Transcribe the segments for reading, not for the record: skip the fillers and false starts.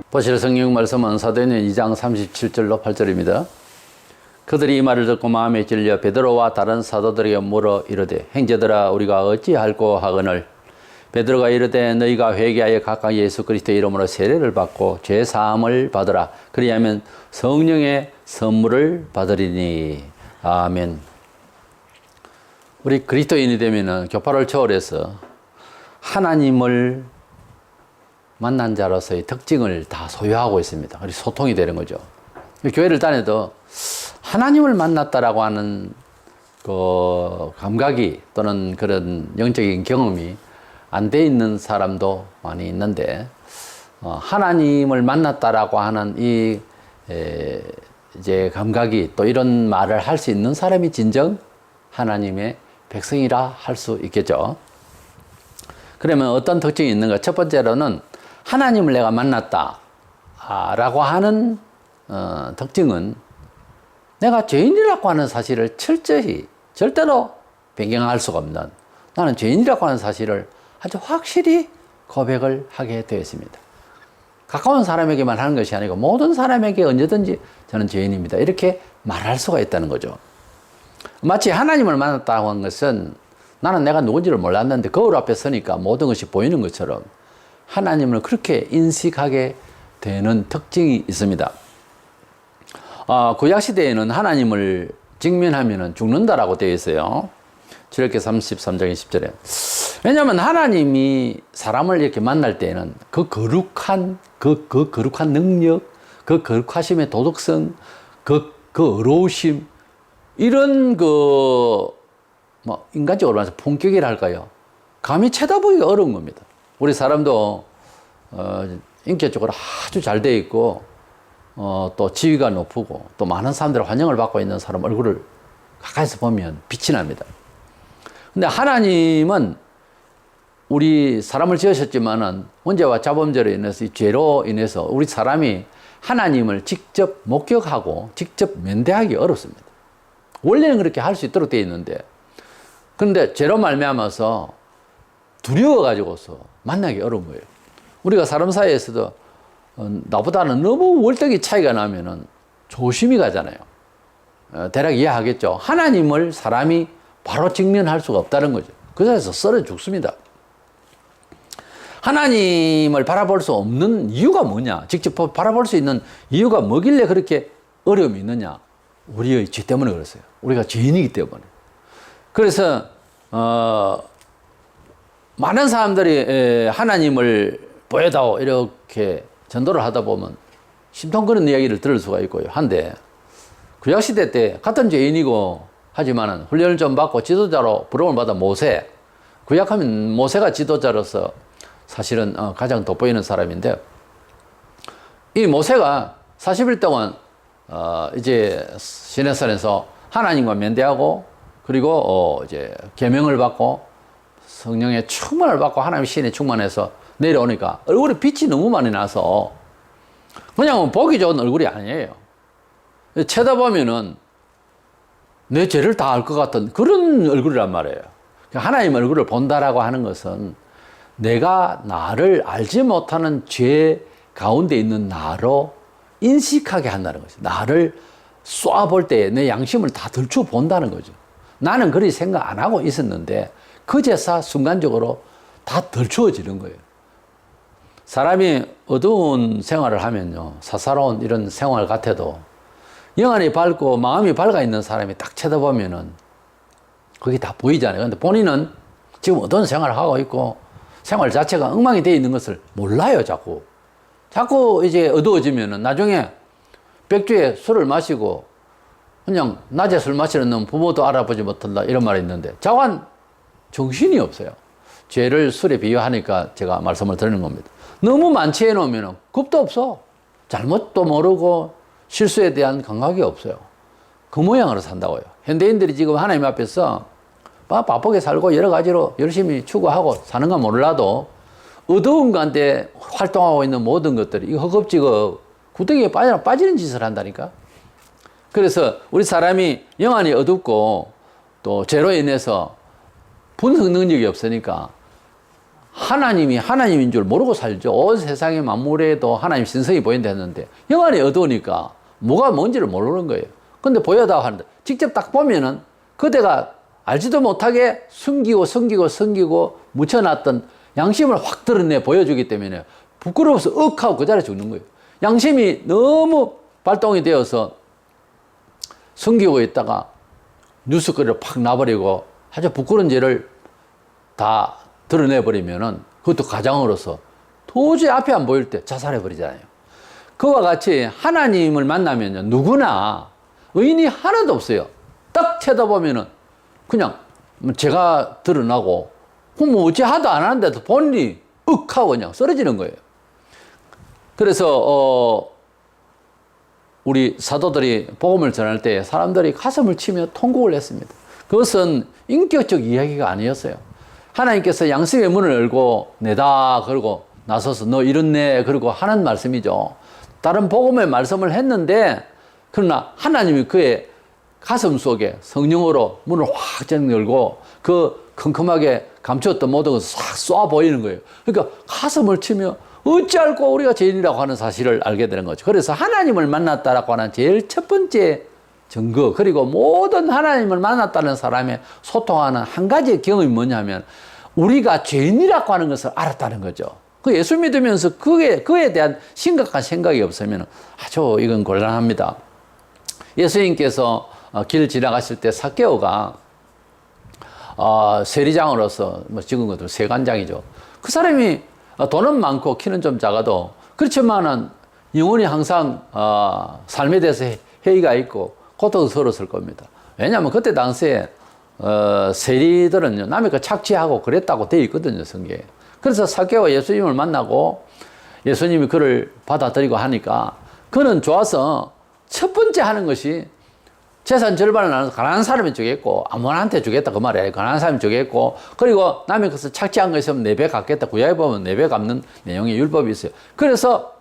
보실 성경 말씀은 사도행전 2장 37절로 8절입니다. 그들이 이 말을 듣고 마음에 찔려 베드로와 다른 사도들에게 물어 이르되 형제들아 우리가 어찌할꼬 하거늘 베드로가 이르되 너희가 회개하여 각각 예수 그리스도의 이름으로 세례를 받고 죄 사함을 받으라. 그리하면 성령의 선물을 받으리니. 아멘. 우리 그리스도인이 되면은 교파를 초월해서 하나님을 만난 자로서의 특징을 다 소유하고 있습니다. 그리고 소통이 되는 거죠. 교회를 다녀도 하나님을 만났다라고 하는 그 감각이 또는 그런 영적인 경험이 안 돼 있는 사람도 많이 있는데, 하나님을 만났다라고 하는 이 이제 감각이 또 이런 말을 할 수 있는 사람이 진정 하나님의 백성이라 할 수 있겠죠. 그러면 어떤 특징이 있는가? 첫 번째로는 하나님을 내가 만났다 라고 하는 특징은 내가 죄인이라고 하는 사실을 철저히 절대로 변경할 수가 없는, 나는 죄인이라고 하는 사실을 아주 확실히 고백을 하게 되어 있습니다. 가까운 사람에게만 하는 것이 아니고 모든 사람에게 언제든지 저는 죄인입니다, 이렇게 말할 수가 있다는 거죠. 마치 하나님을 만났다고 하는 것은 나는 내가 누군지를 몰랐는데 거울 앞에 서니까 모든 것이 보이는 것처럼 하나님을 그렇게 인식하게 되는 특징이 있습니다. 구약시대에는 하나님을 직면하면 죽는다라고 되어 있어요. 출애굽기 33장 20절에. 왜냐하면 하나님이 사람을 이렇게 만날 때에는 그 거룩한 능력, 그 거룩하심의 도덕성, 그 어로우심, 이런 인간적으로 말해서 품격이랄까요? 감히 쳐다보기가 어려운 겁니다. 우리 사람도 인격적으로 아주 잘 돼 있고 또 지위가 높고 또 많은 사람들의 환영을 받고 있는 사람 얼굴을 가까이서 보면 빛이 납니다. 근데 하나님은 우리 사람을 지으셨지만은 문제와 자범죄로 인해서, 이 죄로 인해서 우리 사람이 하나님을 직접 목격하고 직접 면대하기 어렵습니다. 원래는 그렇게 할 수 있도록 되어 있는데, 그런데 죄로 말미암아서 두려워가지고서 만나기 어려운 거예요. 우리가 사람 사이에서도 나보다는 너무 월등히 차이가 나면은 조심히 가잖아요. 대략 이해하겠죠. 하나님을 사람이 바로 직면할 수가 없다는 거죠. 그 자리에서 썰어 죽습니다. 하나님을 바라볼 수 없는 이유가 뭐냐? 직접 바라볼 수 있는 이유가 뭐길래 그렇게 어려움이 있느냐? 우리의 죄 때문에 그랬어요. 우리가 죄인이기 때문에. 그래서 많은 사람들이 하나님을 보여다오 이렇게 전도를 하다 보면 심통거리는 이야기를 들을 수가 있고요. 한데 구약시대 때 같은 죄인이고 하지만은 훈련을 좀 받고 지도자로 부름을 받아 모세, 구약하면 모세가 지도자로서 사실은 가장 돋보이는 사람인데, 이 모세가 40일 동안 이제 시내산에서 하나님과 면대하고 그리고 이제 계명을 받고 성령의 충만을 받고 하나님의 신에 충만해서 내려오니까 얼굴에 빛이 너무 많이 나서 그냥 보기 좋은 얼굴이 아니에요. 쳐다보면은 내 죄를 다 알 것 같은 그런 얼굴이란 말이에요. 하나님 얼굴을 본다라고 하는 것은 내가 나를 알지 못하는 죄 가운데 있는 나로 인식하게 한다는 거죠. 나를 쏘아볼 때 내 양심을 다 들추어 본다는 거죠. 나는 그리 생각 안 하고 있었는데 그제서 순간적으로 다 들추어지는 거예요. 사람이 어두운 생활을 하면요, 사사로운 이런 생활 같아도 영안이 밝고 마음이 밝아 있는 사람이 딱 쳐다보면은 그게 다 보이잖아요. 근데 본인은 지금 어두운 생활을 하고 있고 생활 자체가 엉망이 되어 있는 것을 몰라요, 자꾸. 자꾸 이제 어두워지면은 나중에 백주에 술을 마시고 그냥 낮에 술 마시는 놈 부모도 알아보지 못한다, 이런 말이 있는데 자관 정신이 없어요. 죄를 술에 비유하니까 제가 말씀을 드리는 겁니다. 너무 만취해 놓으면 겁도 없어. 잘못도 모르고 실수에 대한 감각이 없어요. 그 모양으로 산다고요. 현대인들이 지금 하나님 앞에서 바쁘게 살고 여러 가지로 열심히 추구하고 사는 건 몰라도 어두운 가운데 활동하고 있는 모든 것들이 허겁지겁 구덩이에 빠지는 짓을 한다니까. 그래서 우리 사람이 영안이 어둡고 또 죄로 인해서 분석 능력이 없으니까 하나님이 하나님인 줄 모르고 살죠. 온 세상의 만물에도 하나님 신성이 보인다 했는데 영안이 어두우니까 뭐가 뭔지를 모르는 거예요. 근데 보여다고 하는데 직접 딱 보면은 그대가 알지도 못하게 숨기고 묻혀놨던 양심을 확 드러내 보여주기 때문에 부끄러워서 억하고 그 자리에 죽는 거예요. 양심이 너무 발동이 되어서 숨기고 있다가 뉴스거리를 팍 놔버리고 아주 부끄러운 죄를 다 드러내버리면은 그것도 가장으로서 도저히 앞이 안 보일 때 자살해버리잖아요. 그와 같이 하나님을 만나면요, 누구나 의인이 하나도 없어요. 딱 쳐다보면은 그냥 제가 드러나고, 뭐 어찌 하도 안 하는데도 본인이 하고 그냥 쓰러지는 거예요. 그래서, 우리 사도들이 복음을 전할 때 사람들이 가슴을 치며 통곡을 했습니다. 그것은 인격적 이야기가 아니었어요. 하나님께서 양심의 문을 열고 내다 걸고 나서서 너 이렇네 그러고 하는 말씀이죠. 다른 복음의 말씀을 했는데, 그러나 하나님이 그의 가슴 속에 성령으로 문을 확 열고 그 컴컴하게 감추었던 모든 것을 싹 쏘아 보이는 거예요. 그러니까 가슴을 치며 어찌 알고 우리가 죄인이라고 하는 사실을 알게 되는 거죠. 그래서 하나님을 만났다라고 하는 제일 첫 번째 증거, 그리고 모든 하나님을 만났다는 사람의 소통하는 한 가지의 경험이 뭐냐면 우리가 죄인이라고 하는 것을 알았다는 거죠. 그 예수 믿으면서 그에 대한 심각한 생각이 없으면 아주 이건 곤란합니다. 예수님께서 길 지나가실 때 삭개오가 세리장으로서 뭐 찍은 것도 세관장이죠. 그 사람이 돈은 많고 키는 좀 작아도 그렇지만은 영혼이 항상 삶에 대해서 회의가 있고 고통스러웠을 겁니다. 왜냐하면 그때 당시에 세리들은요 남의 거 착취하고 그랬다고 되어 있거든요, 성경에. 그래서 삭개오가 예수님을 만나고 예수님이 그를 받아들이고 하니까 그는 좋아서 첫 번째 하는 것이 재산 절반을 나눠서 가난한 사람이 주겠고 아무한테 주겠다 그 말이에요. 가난한 사람이 주겠고 그리고 남의 것을 착취한 거 있으면 4배 갚겠다. 구약에 보면 4배 갚는 내용의 율법이 있어요. 그래서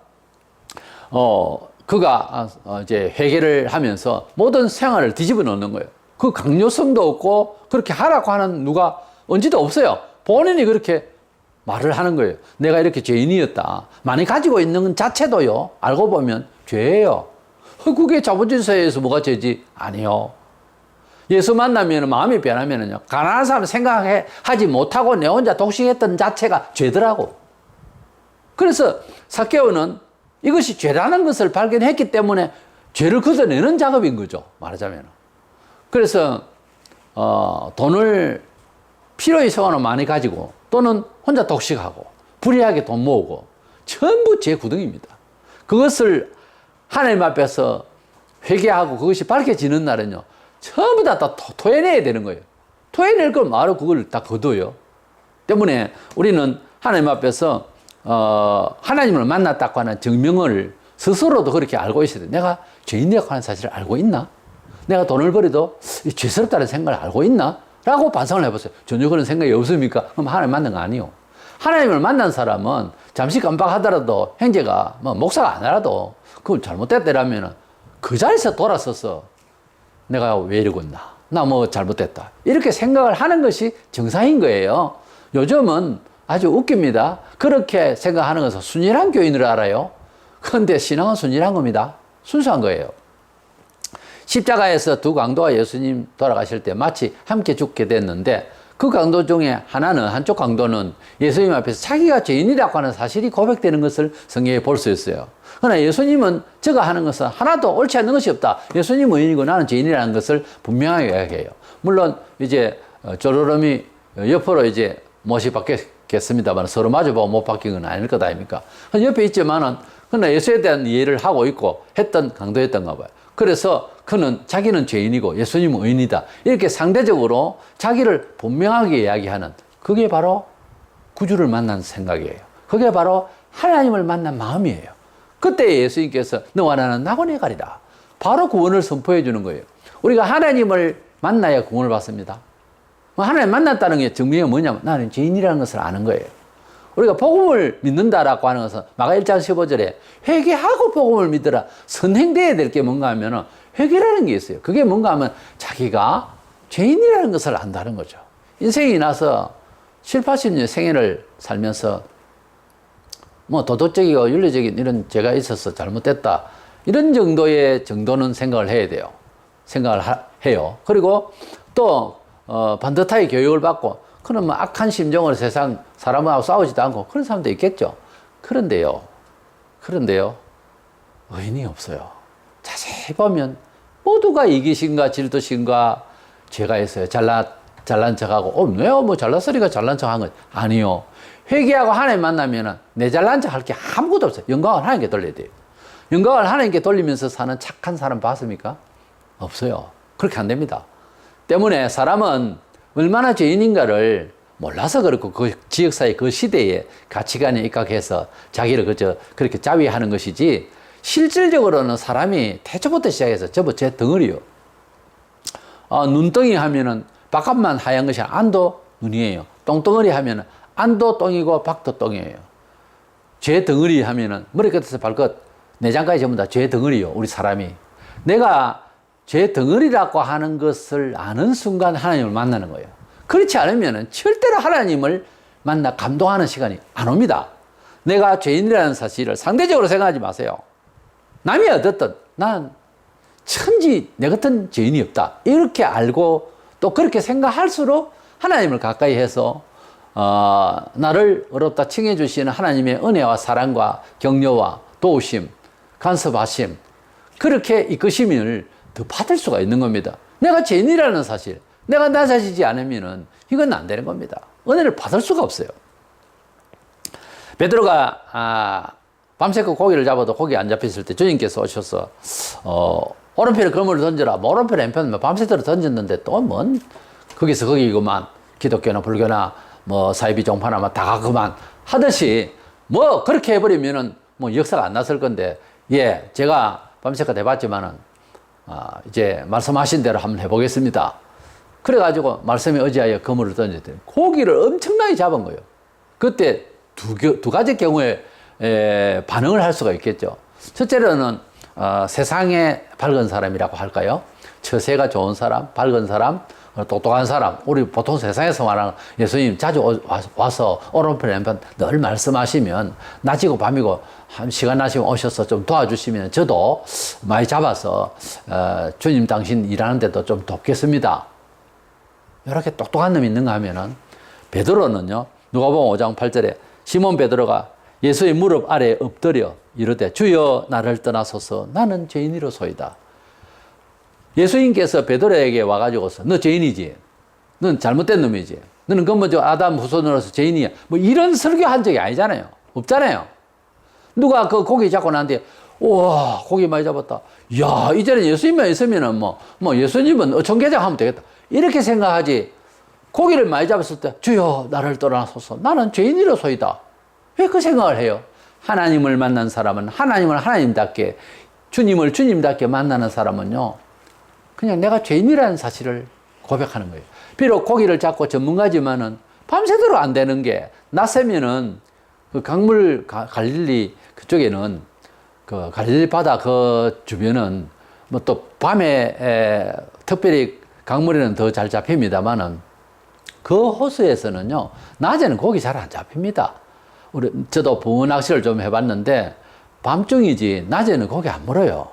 그가 이제 회개를 하면서 모든 생활을 뒤집어 놓는 거예요. 그 강요성도 없고 그렇게 하라고 하는 누가 언제도 없어요. 본인이 그렇게 말을 하는 거예요. 내가 이렇게 죄인이었다. 많이 가지고 있는 것 자체도요. 알고 보면 죄예요. 그게 자본주의 사회에서 뭐가 죄지? 아니요. 예수 만나면 마음이 변하면요. 가난한 사람 생각하지 못하고 내 혼자 독식했던 자체가 죄더라고. 그래서 삭개오는 이것이 죄라는 것을 발견했기 때문에 죄를 걷어내는 작업인 거죠. 말하자면. 그래서 돈을 필요 이상으로 많이 가지고 또는 혼자 독식하고 불의하게 돈 모으고 전부 죄 구덩이입니다. 그것을 하나님 앞에서 회개하고 그것이 밝혀지는 날은요 전부 다 토해내야 되는 거예요. 토해낼 걸 바로 그걸 다 거둬요. 때문에 우리는 하나님 앞에서 하나님을 만났다고 하는 증명을 스스로도 그렇게 알고 있어야 돼요. 내가 죄인이라고 하는 사실을 알고 있나? 내가 돈을 벌어도 죄스럽다는 생각을 알고 있나? 라고 반성을 해보세요. 전혀 그런 생각이 없습니까? 그럼 하나님 만난 거 아니요. 하나님을 만난 사람은 잠시 깜빡하더라도 형제가 뭐 목사가 아니라도 그걸 잘못됐다라면 그 자리에서 돌아서서 내가 왜 이러고 있나? 나 뭐 잘못됐다. 이렇게 생각을 하는 것이 정상인 거예요. 요즘은 아주 웃깁니다. 그렇게 생각하는 것은 순진한 교인을 알아요. 그런데 신앙은 순진한 겁니다. 순수한 거예요. 십자가에서 두 강도가 예수님 돌아가실 때 마치 함께 죽게 됐는데 그 강도 중에 하나는 한쪽 강도는 예수님 앞에서 자기가 죄인이라고 하는 사실이 고백되는 것을 성경에 볼 수 있어요. 그러나 예수님은 저가 하는 것은 하나도 옳지 않는 것이 없다. 예수님은 의인이고 나는 죄인이라는 것을 분명하게 이야기해요. 물론 이제 조르름이 옆으로 이제 못이 바뀌겠습니다만 서로 마주보고 못 바뀐 건 아닐 것 아닙니까? 옆에 있지만은 그러나 예수에 대한 이해를 하고 있고 했던 강도였던가 봐요. 그래서 그는 자기는 죄인이고 예수님은 의인이다. 이렇게 상대적으로 자기를 분명하게 이야기하는 그게 바로 구주를 만난 생각이에요. 그게 바로 하나님을 만난 마음이에요. 그때 예수님께서 너와 나는 낙원에 가리라. 바로 구원을 선포해 주는 거예요. 우리가 하나님을 만나야 구원을 받습니다. 하나님 만났다는 게 증명이 뭐냐면 나는 죄인이라는 것을 아는 거예요. 우리가 복음을 믿는다라고 하는 것은 마가 1장 15절에 회개하고 복음을 믿으라. 선행돼야 될 게 뭔가 하면은 회개라는 게 있어요. 그게 뭔가 하면 자기가 죄인이라는 것을 안다는 거죠. 인생이 나서 7, 80년 생애를 살면서 뭐 도덕적이고 윤리적인 이런 죄가 있어서 잘못됐다. 이런 정도는 생각을 해야 돼요. 해요. 그리고 또, 반듯하게 교육을 받고, 그런 뭐 악한 심정으로 세상 사람하고 싸우지도 않고 그런 사람도 있겠죠. 그런데요, 의인이 없어요. 자세히 보면 모두가 이기심과 질투심과 죄가 있어요. 잘난 척하고, 왜요? 뭐 잘났으니까 잘난 척한 건 아니요. 회개하고 하나님 만나면은 내 잘난 척 할 게 아무것도 없어요. 영광을 하나님께 돌려야 돼요. 영광을 하나님께 돌리면서 사는 착한 사람 봤습니까? 없어요. 그렇게 안 됩니다. 때문에 사람은 얼마나 죄인인가를 몰라서 그렇고 그 지역사회 그 시대의 가치관에 입각해서 자기를 그렇게 자위하는 것이지 실질적으로는 사람이 태초부터 시작해서 제 덩어리요. 눈덩이 하면은 바깥만 하얀 것이 안도 눈이에요. 똥덩어리 하면은 안도 똥이고 박도 똥이에요. 죄 덩어리 하면은 머리끝에서 발끝 내장까지 전부 다 죄 덩어리요. 우리 사람이. 내가 죄 덩어리라고 하는 것을 아는 순간 하나님을 만나는 거예요. 그렇지 않으면 절대로 하나님을 만나 감동하는 시간이 안 옵니다. 내가 죄인이라는 사실을 상대적으로 생각하지 마세요. 남이 어떻든 난 천지 내 같은 죄인이 없다. 이렇게 알고 또 그렇게 생각할수록 하나님을 가까이 해서 나를 어렵다 칭해 주시는 하나님의 은혜와 사랑과 격려와 도우심, 간섭하심, 그렇게 이끄심을 더 받을 수가 있는 겁니다. 내가 죄인이라는 사실, 내가 낮아지지 않으면은 이건 안 되는 겁니다. 은혜를 받을 수가 없어요. 베드로가 밤새고 고기를 잡아도 고기 안 잡혔을 때 주님께서 오셔서 오른편에 그물을 던져라. 뭐 오른편에 왼편에 밤새도록 던졌는데 또 뭔 거기서 거기구만. 기독교나 불교나 뭐 사이비 종파나 다 가그만 하듯이 뭐 그렇게 해버리면은 뭐 역사가 안 났을 건데, 예, 제가 밤새껏 해봤지만은 이제 말씀하신 대로 한번 해보겠습니다. 그래가지고 말씀에 의지하여 그물을 던졌더니 고기를 엄청나게 잡은 거예요. 그때 두 가지 경우에 반응을 할 수가 있겠죠. 첫째로는 세상에 밝은 사람이라고 할까요? 처세가 좋은 사람, 밝은 사람, 똑똑한 사람. 우리 보통 세상에서 말하는 예수님 자주 와서 오른편 왼편 늘 말씀하시면 낮이고 밤이고 한 시간 나시면 오셔서 좀 도와주시면 저도 많이 잡아서 주님 당신 일하는 데도 좀 돕겠습니다. 이렇게 똑똑한 놈이 있는가 하면은 베드로는요, 누가복음 5장 8절에 시몬 베드로가 예수의 무릎 아래에 엎드려 이르되 주여 나를 떠나소서 나는 죄인이로소이다. 예수님께서 베드로에게 와가지고서 너 죄인이지, 넌 잘못된 놈이지, 너는 그뭐 아담 후손으로서 죄인이야, 뭐 이런 설교한 적이 아니잖아요. 없잖아요. 누가 그 고기 잡고 나한테 우와 고기 많이 잡았다, 야 이제는 예수님만 있으면은 뭐 예수님은 어청개장 하면 되겠다 이렇게 생각하지, 고기를 많이 잡았을 때 주여 나를 떠나소서 나는 죄인이로소이다. 왜 그 생각을 해요? 하나님을 만난 사람은 하나님을 하나님답게, 주님을 주님답게 만나는 사람은요, 그냥 내가 죄인이라는 사실을 고백하는 거예요. 비록 고기를 잡고 전문가지만은 밤새도록 안 되는 게, 낮새면은 그 강물 갈릴리 그쪽에는 그 갈릴리 바다 그 주변은 뭐 또 밤에 특별히 강물에는 더 잘 잡힙니다만은 그 호수에서는요 낮에는 고기 잘 안 잡힙니다. 저도 붕어 낚시를 좀 해봤는데 밤중이지 낮에는 고기 안 물어요.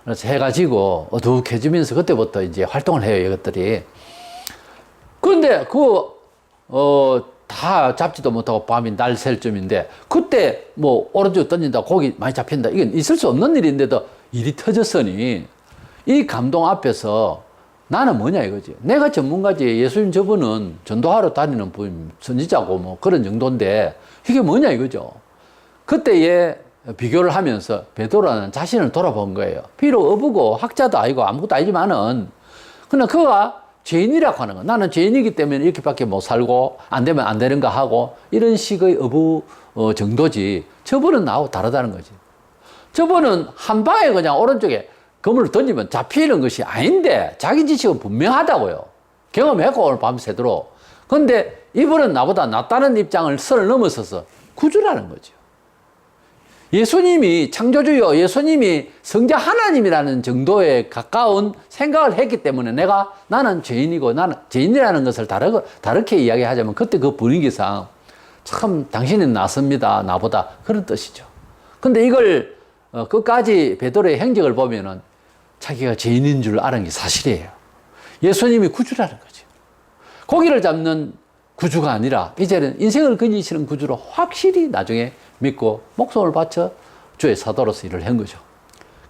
그래서 해가 지고 어둑해지면서 그때부터 이제 활동을 해요, 이것들이. 그런데 다 잡지도 못하고 밤이 날 셀 쯤인데 그때 뭐 오른쪽 던진다 고기 많이 잡힌다 이건 있을 수 없는 일인데도 일이 터졌으니 이 감동 앞에서 나는 뭐냐 이거지. 내가 전문가지, 예수님 저분은 전도하러 다니는 분 선지자고 뭐 그런 정도인데 이게 뭐냐 이거죠. 그때에 비교를 하면서 베드로는 자신을 돌아본 거예요. 비록 어부고 학자도 아니고 아무것도 아니지만은 그냥 그가 죄인이라고 하는 거. 나는 죄인이기 때문에 이렇게밖에 못 살고 안 되면 안 되는가 하고 이런 식의 어부 정도지. 저분은 나하고 다르다는 거지. 저분은 한 방에 그냥 오른쪽에 그물을 던지면 잡히는 것이 아닌데 자기 지식은 분명하다고요. 경험했고 오늘 밤새도록. 그런데 이분은 나보다 낫다는 입장을 선을 넘어서서 구주라는 거죠. 예수님이 창조주요, 예수님이 성자 하나님이라는 정도에 가까운 생각을 했기 때문에 나는 죄인이고 나는 죄인이라는 것을 다르게 이야기하자면 그때 그 분위기상 참 당신은 낫습니다. 나보다. 그런 뜻이죠. 근데 이걸 끝까지 베드로의 행적을 보면은 자기가 죄인인 줄 아는 게 사실이에요. 예수님이 구주라는 거죠. 고기를 잡는 구주가 아니라 이제는 인생을 건지시는 구주로 확실히 나중에 믿고 목숨을 바쳐 주의 사도로서 일을 한 거죠.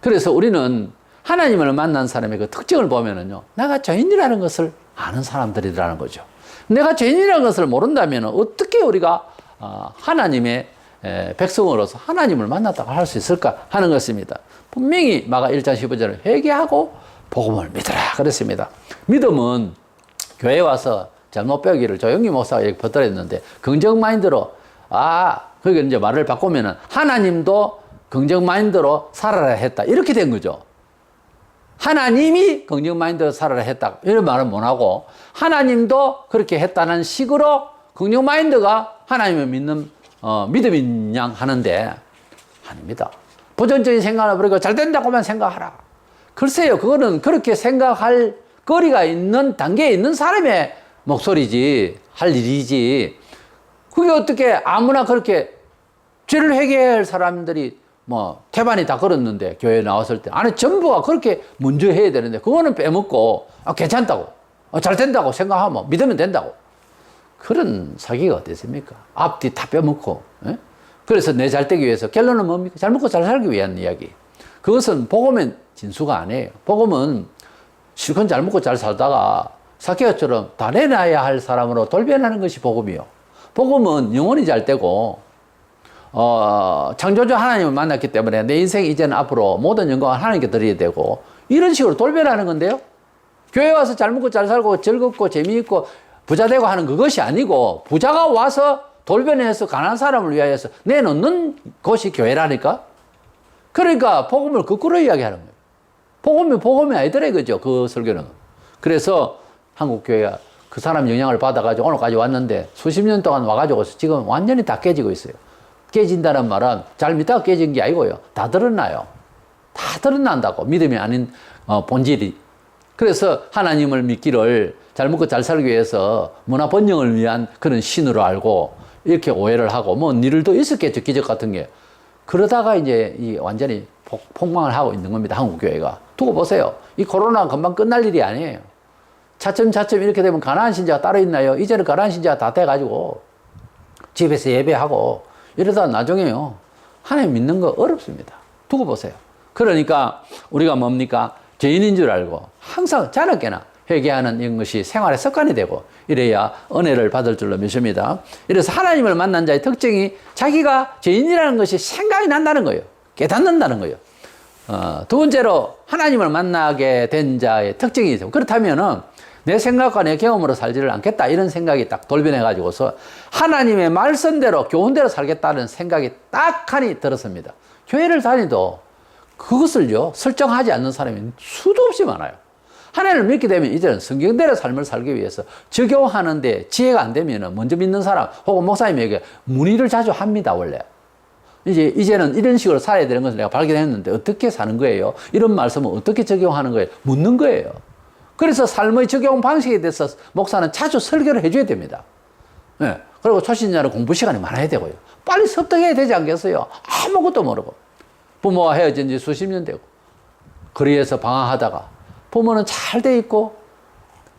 그래서 우리는 하나님을 만난 사람의 그 특징을 보면은요, 내가 죄인이라는 것을 아는 사람들이라는 거죠. 내가 죄인이라는 것을 모른다면 어떻게 우리가 하나님의 백성으로서 하나님을 만났다고 할 수 있을까 하는 것입니다. 분명히 마가 1장 15절에 회개하고 복음을 믿으라 그랬습니다. 믿음은 교회에 와서 잘못 배우기를 조영기 목사가 여기 퍼뜨렸는데 긍정 마인드로 그게 이제 말을 바꾸면은 하나님도 긍정 마인드로 살아라 했다 이렇게 된 거죠. 하나님이 긍정 마인드로 살아라 했다 이런 말은 못 하고 하나님도 그렇게 했다는 식으로 긍정 마인드가 하나님을 믿는 믿음인 양 하는데 아닙니다. 부정적인 생각을 버리고 잘 된다고만 생각하라. 글쎄요, 그거는 그렇게 생각할 거리가 있는 단계에 있는 사람의 목소리지, 할 일이지. 그게 어떻게 아무나 그렇게 죄를 회개할 사람들이 태반이 다 걸었는데 교회에 나왔을 때 아니 전부가 그렇게 먼저 해야 되는데 그거는 빼먹고 괜찮다고 잘 된다고 생각하면 믿으면 된다고. 그런 사기가 어땠습니까? 앞뒤 다 빼먹고. 예? 그래서 내 잘 되기 위해서 결론은 뭡니까? 잘 먹고 잘 살기 위한 이야기. 그것은 복음의 진수가 아니에요. 복음은 실컷 잘 먹고 잘 살다가 사케오처럼 다 내놔야 할 사람으로 돌변하는 것이 복음이요. 복음은 영혼이 잘 되고 창조주 하나님을 만났기 때문에 내 인생 이제는 앞으로 모든 영광을 하나님께 드려야 되고 이런 식으로 돌변하는 건데요. 교회 와서 잘 먹고 잘 살고 즐겁고 재미있고 부자 되고 하는 그것이 아니고 부자가 와서 돌변해서 가난한 사람을 위하여서 내놓는 곳이 교회라니까. 그러니까 복음을 거꾸로 이야기하는 거예요. 복음이 아니더라 이거죠. 그 설교는. 그래서 한국교회가 그 사람 영향을 받아가지고 오늘까지 왔는데 수십 년 동안 와가지고 지금 완전히 다 깨지고 있어요. 깨진다는 말은 잘 믿다가 깨진 게 아니고요. 다 드러나요. 다 드러난다고. 믿음이 아닌 본질이. 그래서 하나님을 믿기를 잘 먹고 잘 살기 위해서 문화 번영을 위한 그런 신으로 알고 이렇게 오해를 하고 일도 있었겠죠. 기적 같은 게. 그러다가 이제 완전히 폭망을 하고 있는 겁니다. 한국교회가. 두고 보세요. 이 코로나 금방 끝날 일이 아니에요. 차츰차츰 이렇게 되면 가난한 신자가 따로 있나요? 이제는 가난한 신자가 다 돼가지고 집에서 예배하고 이러다 나중에요. 하나님 믿는 거 어렵습니다. 두고 보세요. 그러니까 우리가 뭡니까? 죄인인 줄 알고 항상 자나깨나 회개하는 이것이 생활의 습관이 되고 이래야 은혜를 받을 줄로 믿습니다. 이래서 하나님을 만난 자의 특징이 자기가 죄인이라는 것이 생각이 난다는 거예요. 깨닫는다는 거예요. 두 번째로 하나님을 만나게 된 자의 특징이 있어요. 그렇다면은 내 생각과 내 경험으로 살지를 않겠다 이런 생각이 딱 돌변해가지고서 하나님의 말씀대로 교훈대로 살겠다는 생각이 딱하니 들었습니다. 교회를 다니도 그것을요 설정하지 않는 사람이 수도 없이 많아요. 하나님을 믿게 되면 이제는 성경대로 삶을 살기 위해서 적용하는데 지혜가 안 되면 먼저 믿는 사람 혹은 목사님에게 문의를 자주 합니다. 원래 이제는 이런 식으로 살아야 되는 것을 내가 발견했는데 어떻게 사는 거예요? 이런 말씀은 어떻게 적용하는 거예요? 묻는 거예요. 그래서 삶의 적용 방식에 대해서 목사는 자주 설교를 해줘야 됩니다. 네. 그리고 초신자는 공부 시간이 많아야 되고요. 빨리 습득해야 되지 않겠어요? 아무것도 모르고 부모와 헤어진 지 수십 년 되고 거리에서 방황하다가 부모는 잘 돼 있고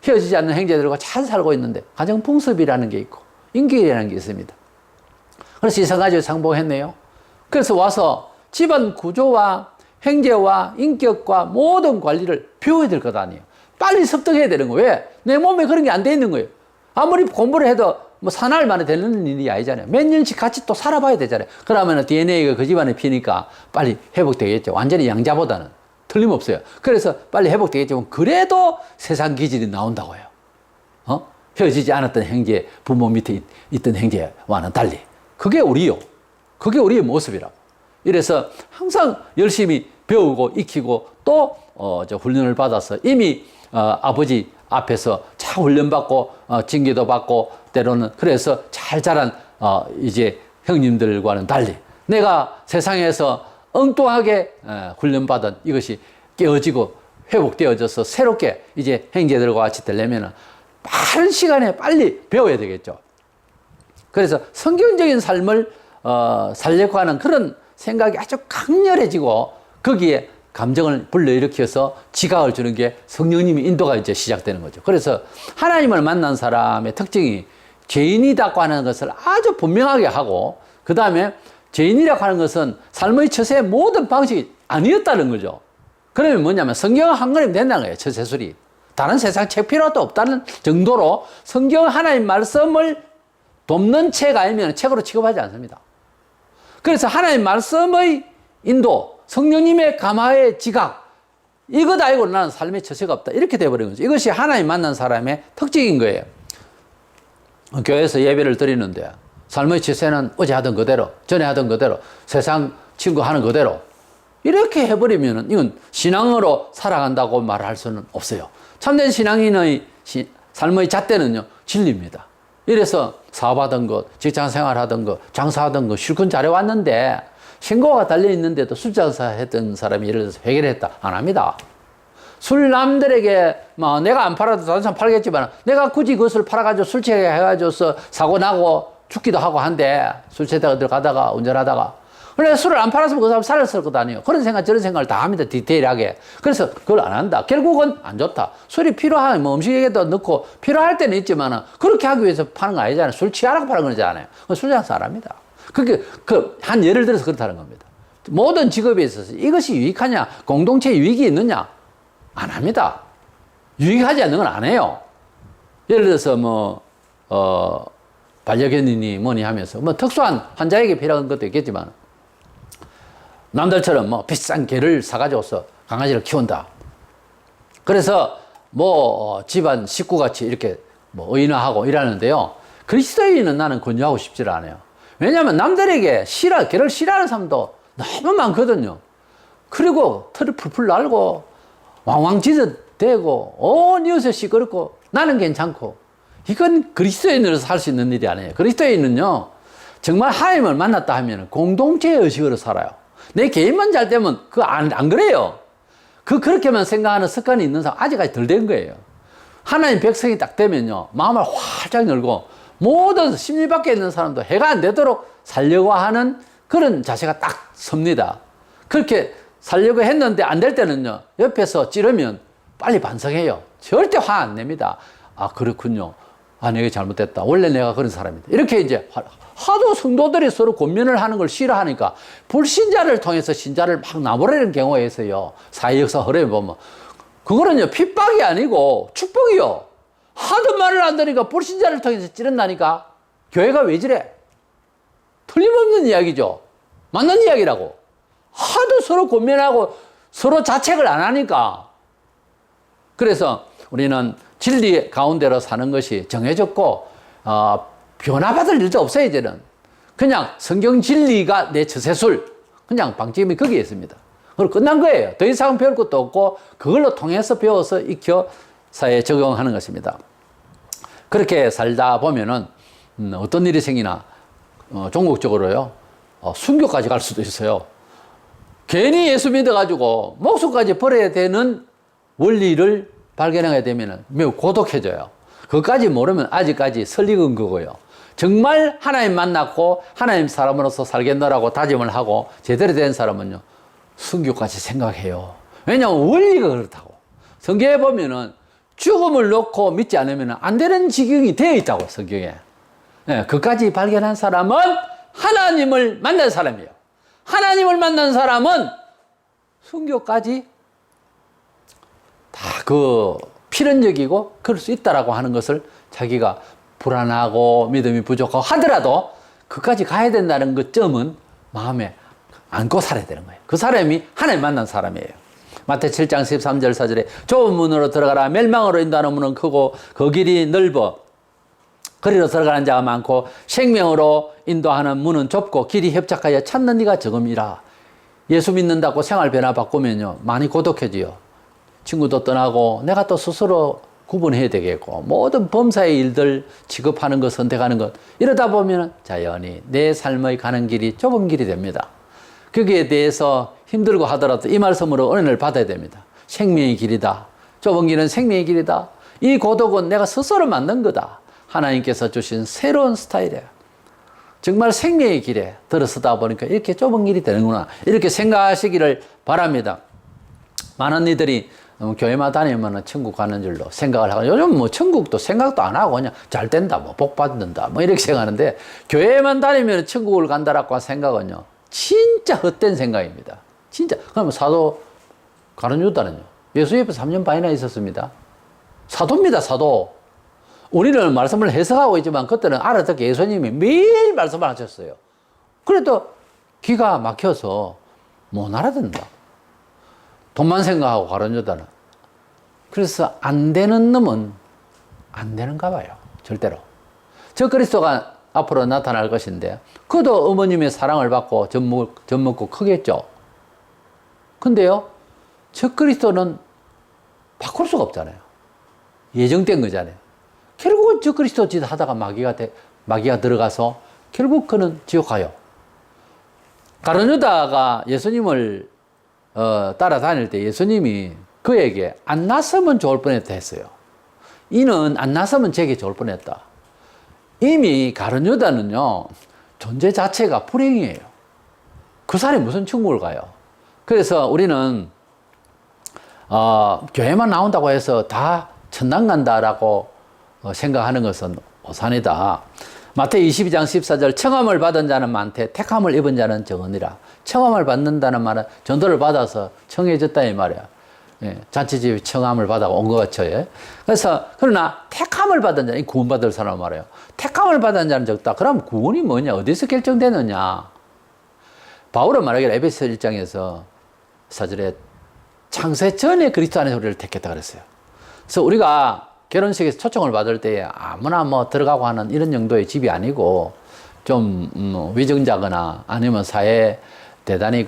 헤어지지 않는 형제들과 잘 살고 있는데 가정 풍습이라는 게 있고 인격이라는 게 있습니다. 그래서 이사가지고 상봉했네요. 그래서 와서 집안 구조와 행제와 인격과 모든 관리를 배워야 될 것 아니에요. 빨리 습득해야 되는 거예요. 왜? 내 몸에 그런 게 안 돼 있는 거예요. 아무리 공부를 해도 사나흘 만에 되는 일이 아니잖아요. 몇 년씩 같이 또 살아봐야 되잖아요. 그러면 DNA가 그 집안에 피니까 빨리 회복되겠죠. 완전히 양자보다는 틀림없어요. 그래서 빨리 회복되겠지만 그래도 세상 기질이 나온다고요. 헤어지지 않았던 형제, 부모 밑에 있던 형제와는 달리. 그게 우리요. 그게 우리의 모습이라고. 이래서 항상 열심히 배우고 익히고 또 훈련을 받아서 이미 아버지 앞에서 잘 훈련받고 징계도 받고 때로는 그래서 잘 자란 이제 형님들과는 달리 내가 세상에서 엉뚱하게 훈련받은 이것이 깨어지고 회복되어져서 새롭게 이제 형제들과 같이 되려면 빠른 시간에 빨리 배워야 되겠죠. 그래서 성경적인 삶을 살려고 하는 그런 생각이 아주 강렬해지고 거기에 감정을 불러일으켜서 지각을 주는 게 성령님의 인도가 이제 시작되는 거죠. 그래서 하나님을 만난 사람의 특징이 죄인이라고 하는 것을 아주 분명하게 하고, 그 다음에 죄인이라고 하는 것은 삶의 처세의 모든 방식이 아니었다는 거죠. 그러면 뭐냐면 성경을 한 권이면 된다는 거예요. 처세술이. 다른 세상 책 필요도 없다는 정도로 성경 하나님 말씀을 돕는 책 아니면 책으로 취급하지 않습니다. 그래서 하나님 말씀의 인도, 성령님의 감화의 지각, 이것 아니고 나는 삶의 처세가 없다. 이렇게 돼버린 거죠. 이것이 하나님 만난 사람의 특징인 거예요. 교회에서 예배를 드리는데 삶의 처세는 어제 하던 그대로, 전에 하던 그대로, 세상 친구 하는 그대로 이렇게 해버리면 이건 신앙으로 살아간다고 말할 수는 없어요. 참된 신앙인의 삶의 잣대는요, 진리입니다. 이래서 사업하던 것, 직장생활 하던 것, 장사하던 것 실컷 잘해왔는데 신고가 달려있는데도 술장사 했던 사람이 예를 들어서 회개를 했다. 안 합니다. 술 남들에게 뭐 내가 안 팔아도 다른 사람 팔겠지만 내가 굳이 그것을 팔아가지고 술 취해가지고서 사고 나고 죽기도 하고 한데, 술 취하다가 들어가다가 운전하다가 그래 술을 안 팔았으면 그 사람 살았을 것 아니에요. 그런 생각 저런 생각을 다 합니다. 디테일하게. 그래서 그걸 안 한다. 결국은 안 좋다. 술이 필요하면 뭐 음식에도 넣고 필요할 때는 있지만 그렇게 하기 위해서 파는 거 아니잖아요. 술 취하라고 파는 거잖아요. 술장사 안 합니다. 그게 한 예를 들어서 그렇다는 겁니다. 모든 직업에 있어서 이것이 유익하냐, 공동체 유익이 있느냐, 안 합니다. 유익하지 않는 건 안 해요. 예를 들어서 반려견이니 뭐니 하면서 특수한 환자에게 필요한 것도 있겠지만 남들처럼 비싼 개를 사가지고서 강아지를 키운다. 그래서 집안 식구같이 이렇게 의인화하고 일하는데요. 그리스도인은 나는 권유하고 싶지 않아요. 왜냐하면 남들에게 개를 싫어하는 사람도 너무 많거든요. 그리고 털을 풀풀 날고 왕왕 짖어대고 온 이웃에 시끄럽고 나는 괜찮고, 이건 그리스도인으로서 할 수 있는 일이 아니에요. 그리스도인은요, 정말 하나님을 만났다 하면 공동체의 의식으로 살아요. 내 개인만 잘 되면 그거 안 그래요. 그렇게만 생각하는 습관이 있는 사람 아직까지 덜 된 거예요. 하나님 백성이 딱 되면요, 마음을 활짝 열고 모든 심리 밖에 있는 사람도 해가 안 되도록 살려고 하는 그런 자세가 딱 섭니다. 그렇게 살려고 했는데 안 될 때는요, 옆에서 찌르면 빨리 반성해요. 절대 화 안 냅니다. 아, 그렇군요. 아, 내가 잘못됐다. 원래 내가 그런 사람이다. 이렇게 이제 하도 성도들이 서로 권면을 하는 걸 싫어하니까 불신자를 통해서 신자를 막 나무라는 경우가 있어요. 사회 역사 흐름에 보면. 그거는요, 핍박이 아니고 축복이요. 하도 말을 안 들으니까 불신자를 통해서 찌른다니까. 교회가 왜 저래? 틀림없는 이야기죠. 맞는 이야기라고. 하도 서로 권면하고 서로 자책을 안 하니까. 그래서 우리는 진리 가운데로 사는 것이 정해졌고, 변화받을 일도 없어요, 이제는. 그냥 성경 진리가 내 처세술, 그냥 방침이 거기에 있습니다. 그리고 끝난 거예요. 더 이상 배울 것도 없고, 그걸로 통해서 배워서 익혀 사회에 적용하는 것입니다. 그렇게 살다 보면은, 어떤 일이 생기나, 종국적으로요, 순교까지 갈 수도 있어요. 괜히 예수 믿어가지고 목숨까지 버려야 되는 원리를 발견하게 되면 매우 고독해져요. 그것까지 모르면 아직까지 설익은 거고요. 정말 하나님 만났고 하나님 사람으로서 살겠노라고 다짐을 하고 제대로 된 사람은요, 순교까지 생각해요. 왜냐하면 원리가 그렇다고. 성경에 보면은 죽음을 놓고 믿지 않으면 안 되는 지경이 되어 있다고, 성경에. 네, 그까지 발견한 사람은 하나님을 만난 사람이에요. 하나님을 만난 사람은 순교까지 다 필연적이고 그럴 수 있다라고 하는 것을 자기가 불안하고 믿음이 부족하고 하더라도 그까지 가야 된다는 그 점은 마음에 안고 살아야 되는 거예요. 그 사람이 하나님 만난 사람이에요. 마태 7장 13절 4절에 좁은 문으로 들어가라. 멸망으로 인도하는 문은 크고 그 길이 넓어 거리로 들어가는 자가 많고 생명으로 인도하는 문은 좁고 길이 협착하여 찾는 이가 적음이라. 예수 믿는다고 생활 변화 바꾸면요, 많이 고독해져요. 친구도 떠나고 내가 또 스스로 구분해야 되겠고, 모든 범사의 일들 취급하는 것, 선택하는 것, 이러다 보면 자연히 내 삶의 가는 길이 좁은 길이 됩니다. 거기에 대해서 힘들고 하더라도 이 말씀으로 은혜를 받아야 됩니다. 생명의 길이다. 좁은 길은 생명의 길이다. 이 고독은 내가 스스로 만든 거다. 하나님께서 주신 새로운 스타일이에요. 정말 생명의 길에 들어서다 보니까 이렇게 좁은 길이 되는구나. 이렇게 생각하시기를 바랍니다. 많은 이들이 교회만 다니면 천국 가는 줄로 생각을 하고, 요즘 뭐 천국도 생각도 안 하고 그냥 잘 된다, 뭐 복 받는다, 뭐 이렇게 생각하는데, 교회만 다니면 천국을 간다라고 생각은요, 진짜 헛된 생각입니다. 진짜. 그러면 사도 가룟유다는요, 예수 옆에 3년 반이나 있었습니다. 사도입니다, 사도. 우리는 말씀을 해석하고 있지만 그때는 알아듣게 예수님이 매일 말씀을 하셨어요. 그래도 기가 막혀서 못 알아듣는다. 돈만 생각하고 가룟유다는. 그래서 안 되는 놈은 안 되는가 봐요. 절대로. 저 그리스도가 앞으로 나타날 것인데, 그도 어머님의 사랑을 받고 젖 먹고 크겠죠. 근데요, 저 그리스도는 바꿀 수가 없잖아요. 예정된 거잖아요. 결국은 저 그리스도 짓 하다가 마귀가 들어가서 결국 그는 지옥 가요. 가룟유다가 예수님을 따라다닐 때 예수님이 그에게 안 났으면 좋을 뻔했다 했어요. 이는 안 났으면 제게 좋을 뻔했다. 이미 가룟유다는요, 존재 자체가 불행이에요. 그 사람이 무슨 천국을 가요. 그래서 우리는 교회만 나온다고 해서 다 천당 간다라고 생각하는 것은 오산이다. 마태복음 22장 14절, 청함을 받은 자는 많되 택함을 입은 자는 적으니라. 청함을 받는다는 말은 전도를 받아서 청해졌다 이 말이야. 예, 잔치집이 청함을 받아가 온 것 같죠. 예? 그래서 그러나 택함을 받은 자는 구원받을 사람 말이에요. 택함을 받은 자는 적다. 그럼 구원이 뭐냐? 어디서 결정되느냐? 바울은 말하기를 에베소 1장에서 4절에 창세 전에 그리스도 안에서 우리를 택했다 그랬어요. 그래서 우리가 결혼식에서 초청을 받을 때 아무나 뭐 들어가고 하는 이런 정도의 집이 아니고, 좀 위정자거나 아니면 사회에 대단히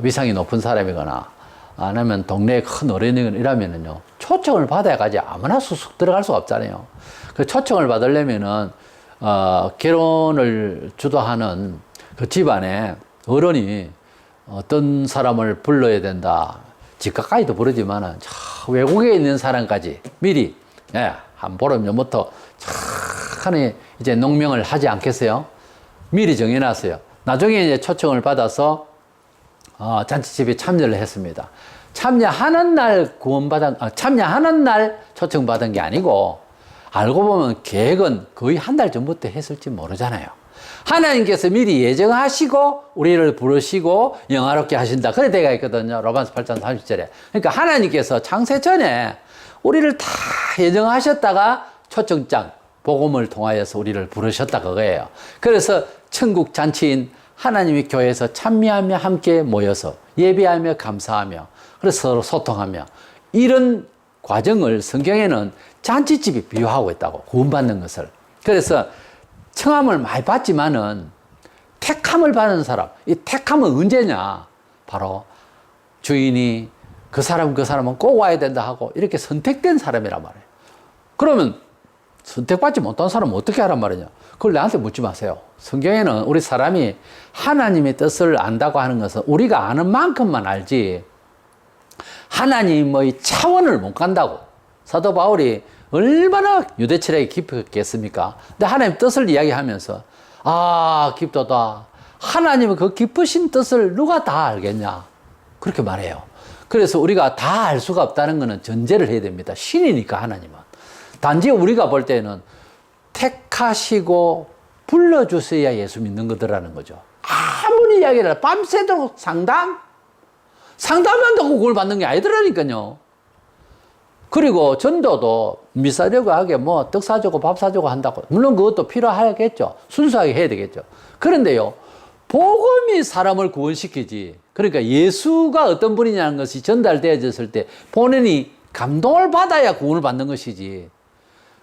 위상이 높은 사람이거나 아니면 동네에 큰 어른이거나 이러면은요, 초청을 받아야 가지 아무나 쑥쑥 들어갈 수가 없잖아요. 그 초청을 받으려면은 결혼을 주도하는 그 집안에 어른이 어떤 사람을 불러야 된다. 집 가까이도 부르지만은 외국에 있는 사람까지 미리, 한 보름 전부터 착하니 이제 농명을 하지 않겠어요? 미리 정해놨어요. 나중에 이제 초청을 받아서 잔치집에 참여를 했습니다. 참여하는 날 참여하는 날 초청받은 게 아니고, 알고 보면 계획은 거의 한 달 전부터 했을지 모르잖아요. 하나님께서 미리 예정하시고 우리를 부르시고 영화롭게 하신다. 그래 되어 있거든요. 로마서 8장 30절에. 그러니까 하나님께서 창세 전에 우리를 다 예정하셨다가 초청장 복음을 통하여서 우리를 부르셨다 그거예요. 그래서 천국 잔치인 하나님의 교회에서 참여하며 함께 모여서 예배하며 감사하며 그래서 서로 소통하며, 이런 과정을 성경에는 잔치집이 비유하고 있다고, 구원받는 것을. 그래서 청함을 많이 받지만은 택함을 받는 사람, 이 택함은 언제냐? 바로 주인이 그 사람은 꼭 와야 된다 하고 이렇게 선택된 사람이란 말이에요. 그러면 선택받지 못한 사람은 어떻게 하란 말이냐? 그걸 나한테 묻지 마세요. 성경에는 우리 사람이 하나님의 뜻을 안다고 하는 것은 우리가 아는 만큼만 알지 하나님의 차원을 못 간다고. 사도 바울이 얼마나 유대철학이 깊었겠습니까? 근데 하나님 뜻을 이야기하면서, 깊도다. 하나님의 그 깊으신 뜻을 누가 다 알겠냐? 그렇게 말해요. 그래서 우리가 다 알 수가 없다는 것은 전제를 해야 됩니다. 신이니까 하나님은. 단지 우리가 볼 때는 택하시고 불러주셔야 예수 믿는 거더라는 거죠. 아무리 이야기를 해도 밤새도록 상담한다고 그걸 받는 게 아니더라니까요. 그리고 전도도 미사려고 하게 뭐 떡 사주고 밥 사주고 한다고. 물론 그것도 필요하겠죠. 순수하게 해야 되겠죠. 그런데요, 복음이 사람을 구원시키지. 그러니까 예수가 어떤 분이냐는 것이 전달되어졌을 때 본인이 감동을 받아야 구원을 받는 것이지.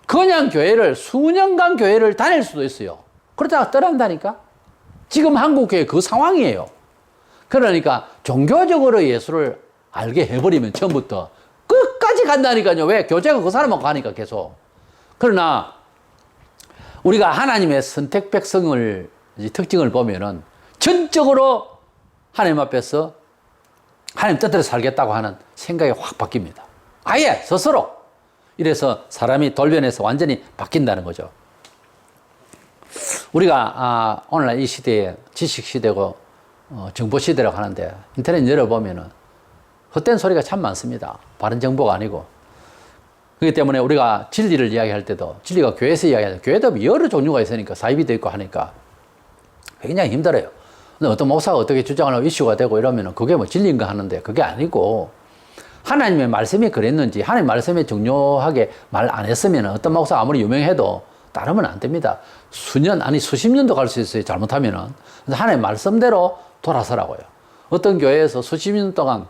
그냥 수년간 교회를 다닐 수도 있어요. 그러다가 떠난다니까? 지금 한국교회 그 상황이에요. 그러니까 종교적으로 예수를 알게 해버리면 처음부터 끝까지 간다니까요. 왜? 교제가 그 사람하고 가니까 계속. 그러나 우리가 하나님의 선택 백성을 특징을 보면은 전적으로 하나님 앞에서 하나님 뜻대로 살겠다고 하는 생각이 확 바뀝니다. 아예 스스로. 이래서 사람이 돌변해서 완전히 바뀐다는 거죠. 우리가 오늘날 이 시대에 지식 시대고 정보 시대라고 하는데 인터넷 열어보면은 헛된 소리가 참 많습니다. 바른 정보가 아니고. 그렇기 때문에 우리가 진리를 이야기할 때도 진리가 교회에서 이야기하는 교회도 여러 종류가 있으니까 사이비도 있고 하니까 굉장히 힘들어요. 근데 어떤 목사가 어떻게 주장을 하고 이슈가 되고 이러면은 그게 뭐 진리인가 하는데 그게 아니고 하나님의 말씀이 그랬는지 하나님의 말씀이 중요하게 말 안 했으면 어떤 목사가 아무리 유명해도 따르면 안 됩니다. 수년 아니 수십 년도 갈 수 있어요. 잘못하면은. 그래서 하나님의 말씀대로 돌아서라고요. 어떤 교회에서 수십 년 동안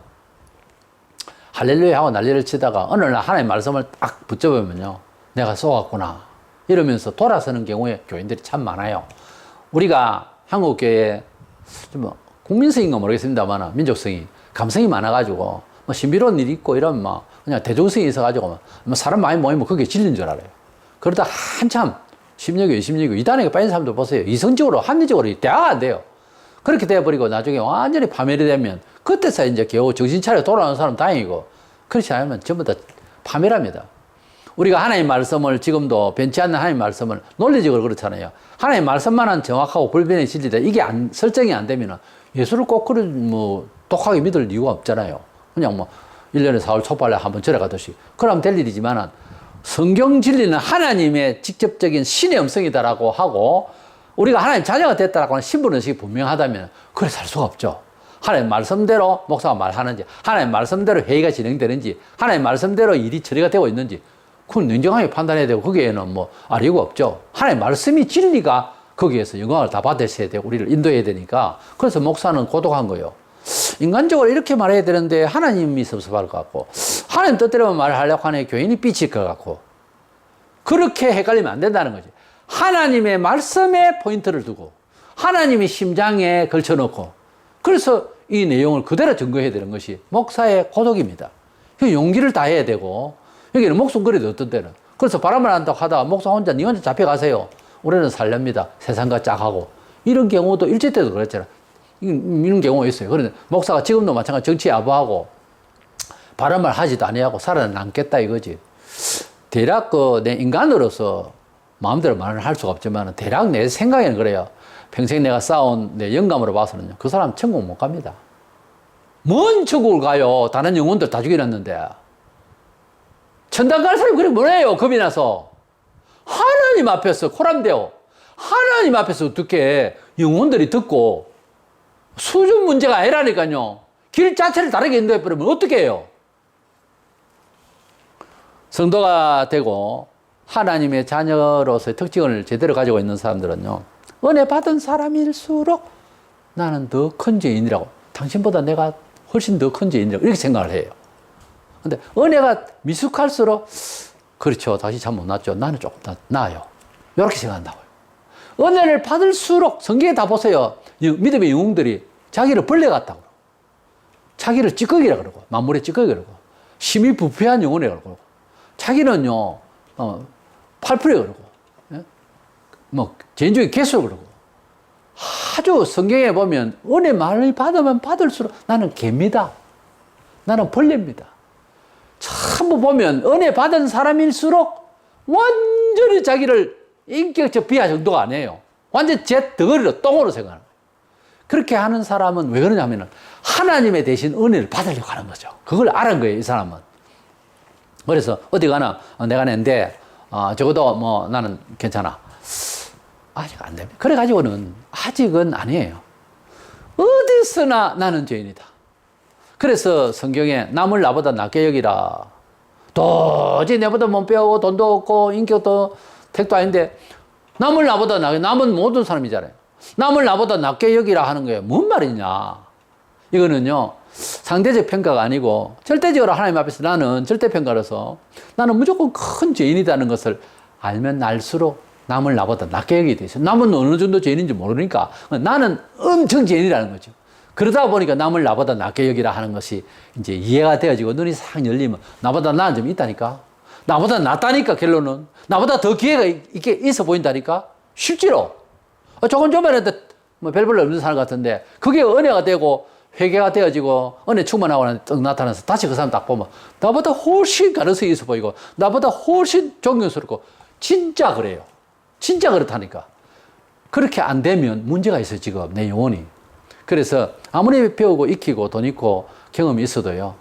할렐루야 하고 난리를 치다가 어느 날 하나님의 말씀을 딱 붙잡으면요. 내가 속았구나. 이러면서 돌아서는 경우에 교인들이 참 많아요. 우리가 한국교회에 좀 국민성인가 모르겠습니다만 민족성이 감성이 많아가지고 뭐 신비로운 일이 있고 이러면 막 그냥 대중성이 있어가지고 뭐 사람 많이 모이면 그게 진리인 줄 알아요. 그러다 한참 10년교, 20년교 이단에게 빠진 사람들 보세요. 이성적으로 합리적으로 대화가 안 돼요. 그렇게 돼버리고 나중에 완전히 파멸이 되면 그때서 이제 겨우 정신 차려 돌아오는 사람 다행이고 그렇지 않으면 전부 다 파멸합니다. 우리가 하나님 말씀을 지금도 변치 않는 하나님 말씀을 논리적으로 그렇잖아요. 하나님 말씀만은 정확하고 불변의 진리다. 이게 설정이 안 되면 예수를 꼭 그런 뭐 독하게 믿을 이유가 없잖아요. 그냥 뭐 1년에 4월 초발에 한번 절에 가듯이 그러면 될 일이지만은 성경 진리는 하나님의 직접적인 신의 음성이다라고 하고 우리가 하나님 자녀가 됐다라고 하는 신분의식이 분명하다면 그래 살 수가 없죠. 하나님 말씀대로 목사가 말하는지 하나님 말씀대로 회의가 진행되는지 하나님 말씀대로 일이 처리가 되고 있는지 그건 냉정하게 판단해야 되고 거기에는 뭐 아리가 없죠. 하나님 말씀이 진리가 거기에서 영광을 다 받으셔야 되고 우리를 인도해야 되니까 그래서 목사는 고독한 거예요. 인간적으로 이렇게 말해야 되는데 하나님이 섭섭할 것 같고 하나님 뜻대로 말하려고 하는 교인이 삐칠 것 같고 그렇게 헷갈리면 안 된다는 거지. 하나님의 말씀에 포인트를 두고 하나님의 심장에 걸쳐놓고 그래서 이 내용을 그대로 증거해야 되는 것이 목사의 고독입니다. 용기를 다해야 되고 여기는 목숨 걸이도 어떤 때는 그래서 바람을 한다고 하다가 목사 혼자 니 혼자 잡혀가세요. 우리는 살렵니다. 세상과 짝하고 이런 경우도 일제 때도 그랬잖아. 이런 경우가 있어요. 그런데 목사가 지금도 마찬가지 정치에 아부하고 바람을 하지도 아니하고 살아남겠다 이거지. 대략 내 인간으로서 마음대로 말을 할 수가 없지만 대략 내 생각에는 그래요. 평생 내가 쌓아온 내 영감으로 봐서는요. 그 사람 천국 못 갑니다. 뭔 천국을 가요. 다른 영혼들 다 죽여놨는데. 천당 갈 사람이 그래 뭐래요. 겁이 나서. 하나님 앞에서 코람대요. 하나님 앞에서 어떻게 영혼들이 듣고 수준 문제가 아니라니까요. 길 자체를 다르게 인도해버리면 어떻게 해요? 성도가 되고 하나님의 자녀로서의 특징을 제대로 가지고 있는 사람들은요. 은혜 받은 사람일수록 나는 더 큰 죄인이라고. 당신보다 내가 훨씬 더 큰 죄인이라고 이렇게 생각을 해요. 근데 은혜가 미숙할수록 그렇죠. 다시 참 못났죠. 나는 조금 더 나아요. 이렇게 생각한다고요. 은혜를 받을수록 성경에 다 보세요. 믿음의 영웅들이 자기를 벌레 같다고. 자기를 찌꺼기라 그러고 만물의 찌꺼기라 그러고 심히 부패한 영혼이라고 그러고 자기는요 8%라 그러고 뭐 개인적인 개수라 그러고 아주 성경에 보면 은혜 많이 받으면 받을수록 나는 개입니다. 나는 벌레입니다. 전부 보면 은혜 받은 사람일수록 완전히 자기를 인격적 비하 정도가 아니에요. 완전 제 덩어리로 똥으로 생각하는 거예요. 그렇게 하는 사람은 왜 그러냐면 하나님의 대신 은혜를 받으려고 하는 거죠. 그걸 알은 거예요, 이 사람은. 그래서 어디 가나 내가 낸데 적어도 뭐 나는 괜찮아. 아직 안 됩니다. 그래가지고는 아직은 아니에요. 어디서나 나는 죄인이다. 그래서 성경에 남을 나보다 낫게 여기라. 도저히 내보다 못 배우고 돈도 없고 인격도 택도 아닌데 남을 나보다 낫게, 남은 모든 사람이잖아요. 남을 나보다 낫게 여기라 하는 거예요. 뭔 말이냐. 이거는요 상대적 평가가 아니고 절대적으로 하나님 앞에서 나는 절대평가로서 나는 무조건 큰 죄인이라는 것을 알면 알수록 남을 나보다 낫게 여기게 돼 있어요. 남은 어느 정도 죄인인지 모르니까 나는 엄청 죄인이라는 거죠. 그러다 보니까 남을 나보다 낫게 여기라 하는 것이 이제 이해가 되어지고 눈이 싹 열리면 나보다 나은 점이 있다니까. 나보다 낫다니까 결론은. 나보다 더 기회가 있게 있어 보인다니까. 실제로. 조금 전에도 뭐 별볼로 없는 사람 같은데 그게 은혜가 되고 회개가 되어지고 은혜 충만하고 떡 나타나서 다시 그 사람 딱 보면 나보다 훨씬 가능성이 있어 보이고 나보다 훨씬 존경스럽고 진짜 그래요. 진짜 그렇다니까. 그렇게 안 되면 문제가 있어요, 지금 내 영혼이. 그래서 아무리 배우고 익히고 돈 있고 경험이 있어도요.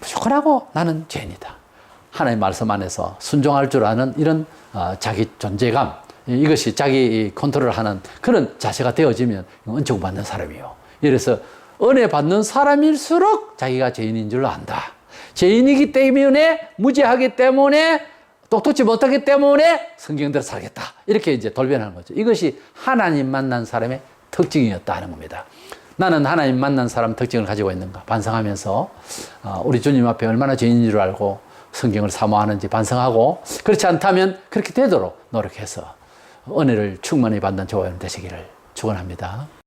무조건 하고 나는 죄인이다. 하나님의 말씀 안에서 순종할 줄 아는 이런 자기 존재감, 이것이 자기 컨트롤을 하는 그런 자세가 되어지면 은총 받는 사람이에요. 그래서 은혜 받는 사람일수록 자기가 죄인인 줄 안다. 죄인이기 때문에 무죄하기 때문에 똑똑지 못하기 때문에 성경대로 살겠다. 이렇게 이제 돌변하는 거죠. 이것이 하나님 만난 사람의 특징이었다 하는 겁니다. 나는 하나님 만난 사람 특징을 가지고 있는가 반성하면서 우리 주님 앞에 얼마나 죄인인 줄 알고 성경을 사모하는지 반성하고 그렇지 않다면 그렇게 되도록 노력해서 은혜를 충만히 받는 저와 여러분 되시기를 축원합니다.